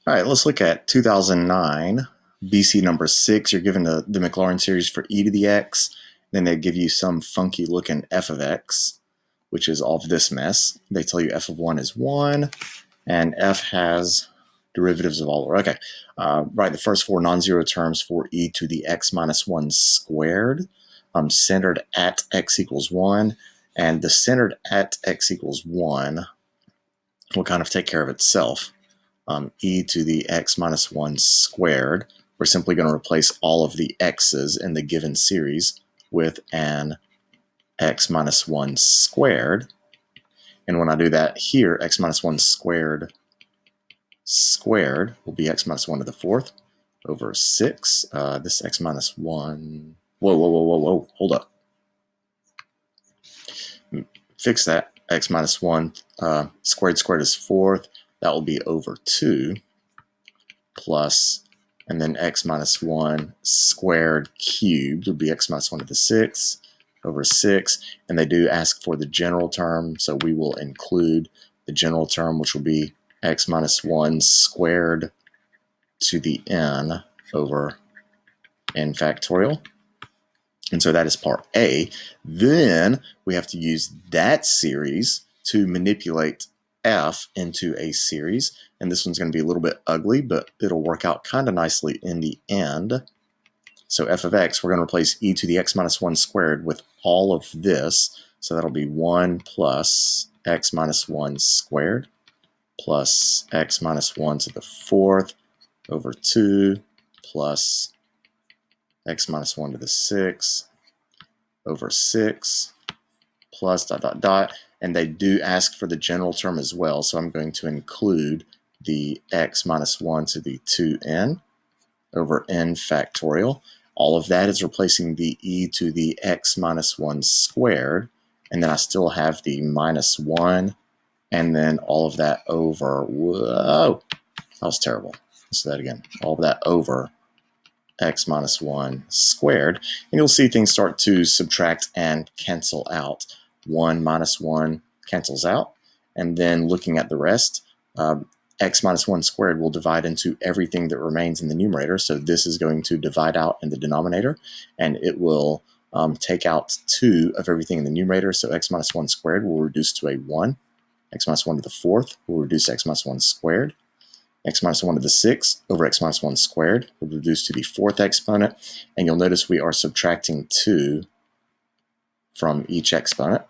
All right, let's look at 2009, BC number 6. You're given the Maclaurin series for e to the x. Then they give you some funky looking f of x, which is all of this mess. They tell you f of 1 is 1, and f has derivatives of all order. Okay, right, the first four non-zero terms for e to the x minus 1 squared, centered at x equals 1. And the centered at x equals 1 will kind of take care of itself. E to the x minus 1 squared. We're simply going to replace all of the x's in the given series with an x minus 1 squared. And when I do that here, x minus 1 squared will be x minus 1 to the fourth over 6. This x minus 1... Whoa, hold up. Fix that. X minus 1 squared is fourth. That will be over 2 plus, and then x minus 1 squared cubed would be x minus 1 to the 6th over 6. And they do ask for the general term, so we will include the general term, which will be x minus 1 squared to the n over n factorial. And so that is part A. Then we have to use that series to manipulate f into a series. And this one's going to be a little bit ugly, but it'll work out kind of nicely in the end. So f of x, we're going to replace e to the x minus 1 squared with all of this. So that'll be 1 plus x minus 1 squared plus x minus 1 to the fourth over 2 plus x minus 1 to the 6th over 6 plus dot dot dot. And they do ask for the general term as well, so I'm going to include the x minus 1 to the 2n over n factorial. All of that is replacing the e to the x minus 1 squared, and then I still have the minus 1, and then all of that over, whoa, that was terrible. Let's do that again. All of that over x minus 1 squared, and you'll see things start to subtract and cancel out. 1 minus 1 cancels out, and then looking at the rest, x minus 1 squared will divide into everything that remains in the numerator, so this is going to divide out in the denominator, and it will take out 2 of everything in the numerator, so x minus 1 squared will reduce to a 1, x minus 1 to the fourth will reduce to x minus 1 squared, x minus 1 to the 6th over x minus 1 squared will reduce to the fourth exponent, and you'll notice we are subtracting 2 from each exponent.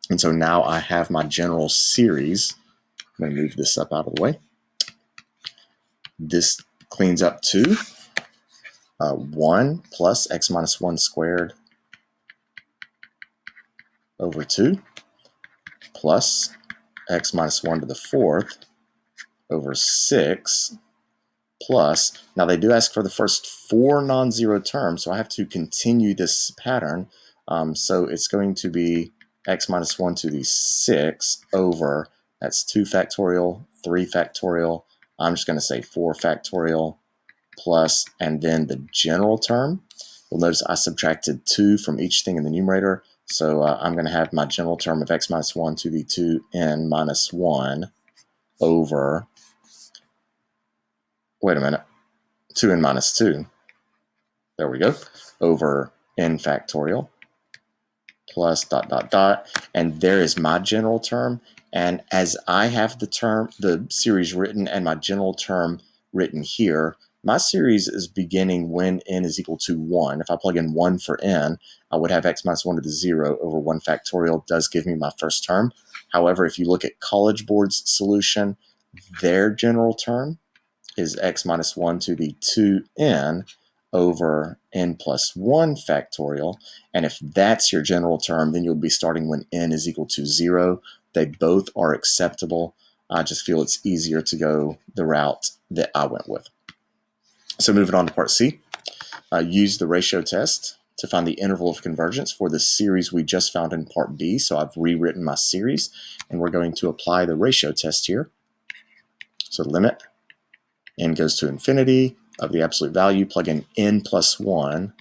And so now I have my general series. I'm going to move this up out of the way. This cleans up to 1 plus x minus 1 squared over 2 plus x minus 1 to the fourth over 6 plus, now they do ask for the first 4 non-zero terms, so I have to continue this pattern. So it's going to be x minus 1 to the 6th over, that's 2 factorial, 3 factorial, I'm just going to say 4 factorial plus, and then the general term. You'll notice I subtracted 2 from each thing in the numerator, so I'm going to have my general term of x minus 1 to the 2n minus 1 over, wait a minute, 2n minus 2, there we go, over n factorial plus dot dot dot, and there is my general term. And as I have the series written and my general term written here, my series is beginning when n is equal to 1. If I plug in 1 for n, I would have x minus 1 to the 0 over 1 factorial does give me my first term. However, if you look at College Board's solution, their general term is x minus 1 to the 2n over n plus 1 factorial. And if that's your general term, then you'll be starting when n is equal to 0. They both are acceptable. I just feel it's easier to go the route that I went with. So moving on to part C, use the ratio test to find the interval of convergence for the series we just found in part B. So I've rewritten my series, and we're going to apply the ratio test here. So limit n goes to infinity of the absolute value, plug in n plus 1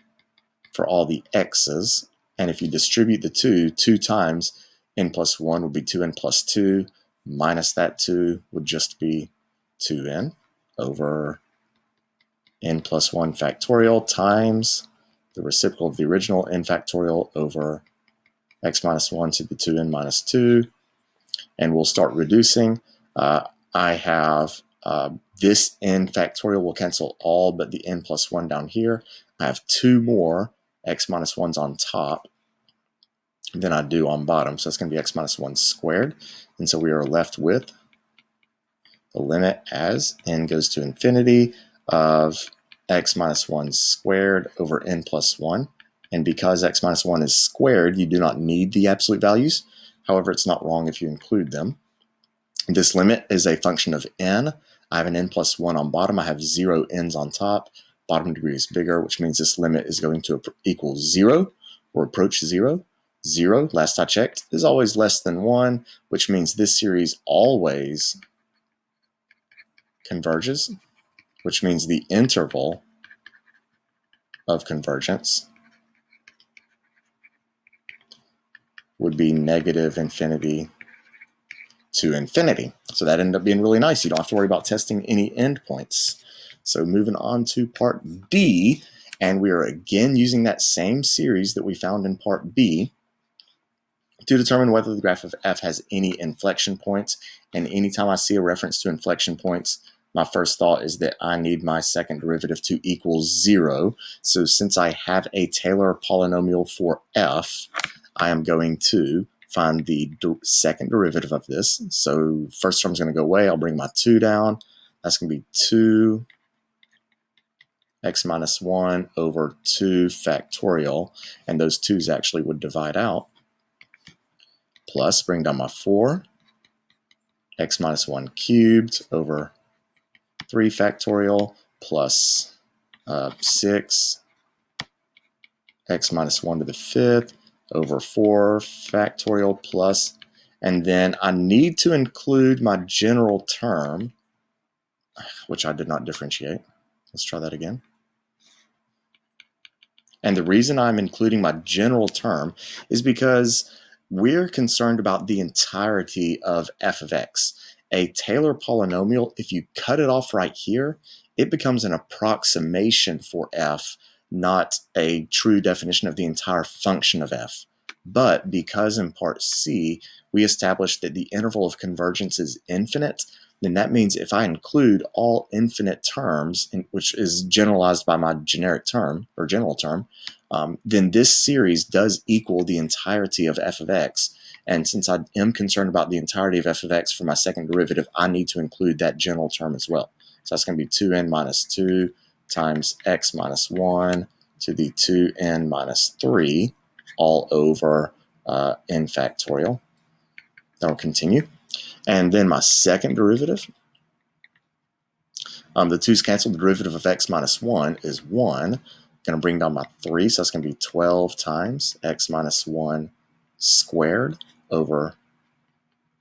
for all the x's, and if you distribute the 2 times, n plus 1 would be 2n plus 2, minus that 2 would just be 2n. over n plus 1 factorial times the reciprocal of the original n factorial over x minus 1 to the 2n minus 2. And we'll start reducing. I have this n factorial will cancel all but the n plus 1 down here. I have 2 more x minus 1s on top than I do on bottom. So it's going to be x minus 1 squared. And so we are left with the limit as n goes to infinity of x minus 1 squared over n plus 1. And because x minus 1 is squared, you do not need the absolute values. However, it's not wrong if you include them. This limit is a function of n. I have an n plus 1 on bottom. I have 0 n's on top. Bottom degree is bigger, which means this limit is going to equal 0 or approach 0. 0, last I checked, is always less than 1, which means this series always converges, which means the interval of convergence would be negative infinity to infinity. So that ended up being really nice. You don't have to worry about testing any endpoints. So moving on to part B, and we are again using that same series that we found in part B to determine whether the graph of f has any inflection points. And anytime I see a reference to inflection points, my first thought is that I need my second derivative to equal 0. So since I have a Taylor polynomial for f, I am going to find the second derivative of this. So first term is going to go away. I'll bring my 2 down. That's going to be 2 x minus 1 over 2 factorial. And those 2's actually would divide out. Plus, bring down my 4, x minus 1 cubed over 3 factorial plus 6, x minus 1 to the 5th over 4 factorial plus, and then I need to include my general term, which I did not differentiate. Let's try that again. And the reason I'm including my general term is because we're concerned about the entirety of f of x. A Taylor polynomial, if you cut it off right here, it becomes an approximation for f, not a true definition of the entire function of f. But because in part C, we established that the interval of convergence is infinite, then that means if I include all infinite terms, which is generalized by my generic term, or general term, then this series does equal the entirety of f of x. And since I am concerned about the entirety of f of x for my second derivative, I need to include that general term as well. So that's going to be 2n minus 2 times x minus 1 to the 2n minus 3 all over n factorial. That'll continue. And then my second derivative, the 2's cancel. The derivative of x minus 1 is 1. Going to bring down my 3, so that's going to be 12 times x minus 1 squared over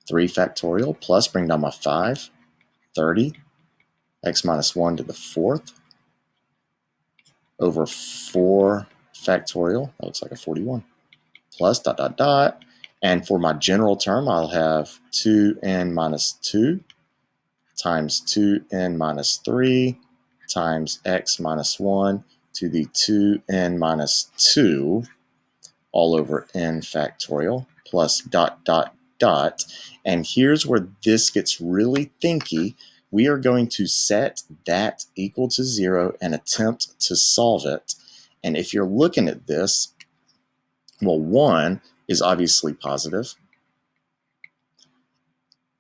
3 factorial plus bring down my 5, 30, x minus 1 to the 4th over 4 factorial. That looks like a 41 plus dot dot dot. And for my general term, I'll have 2n minus 2 times 2n minus 3 times x minus 1 to the 2n minus 2 all over n factorial plus dot dot dot. And here's where this gets really thinky. We are going to set that equal to 0 and attempt to solve it. And if you're looking at this, well, 1 is obviously positive.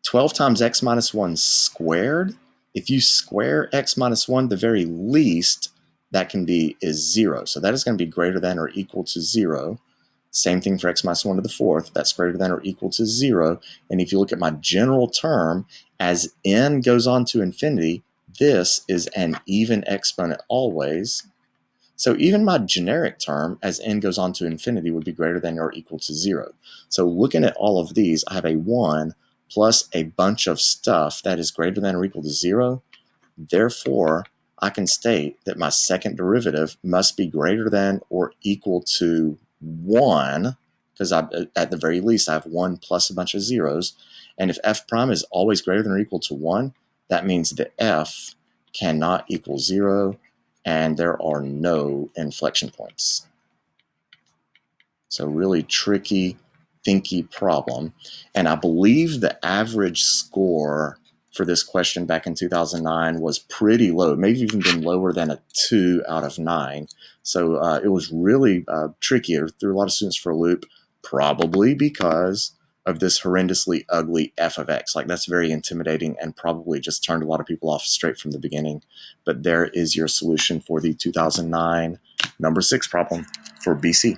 12 times x minus 1 squared, if you square x minus 1, the very least that can be is 0. So that is going to be greater than or equal to 0. Same thing for x minus 1 to the 4th. That's greater than or equal to 0. And if you look at my general term, as n goes on to infinity, this is an even exponent always. So even my generic term, as n goes on to infinity, would be greater than or equal to 0. So looking at all of these, I have a 1 plus a bunch of stuff that is greater than or equal to 0. Therefore, I can state that my second derivative must be greater than or equal to 1, because at the very least I have 1 plus a bunch of zeros. And if f prime is always greater than or equal to 1, that means that f cannot equal 0, and there are no inflection points. So really tricky, thinky problem. And I believe the average score for this question back in 2009 was pretty low. It may have even been lower than a 2 out of 9. So it was really tricky. It threw a lot of students for a loop, probably because of this horrendously ugly f of x. Like, that's very intimidating and probably just turned a lot of people off straight from the beginning. But there is your solution for the 2009 number 6 problem for BC.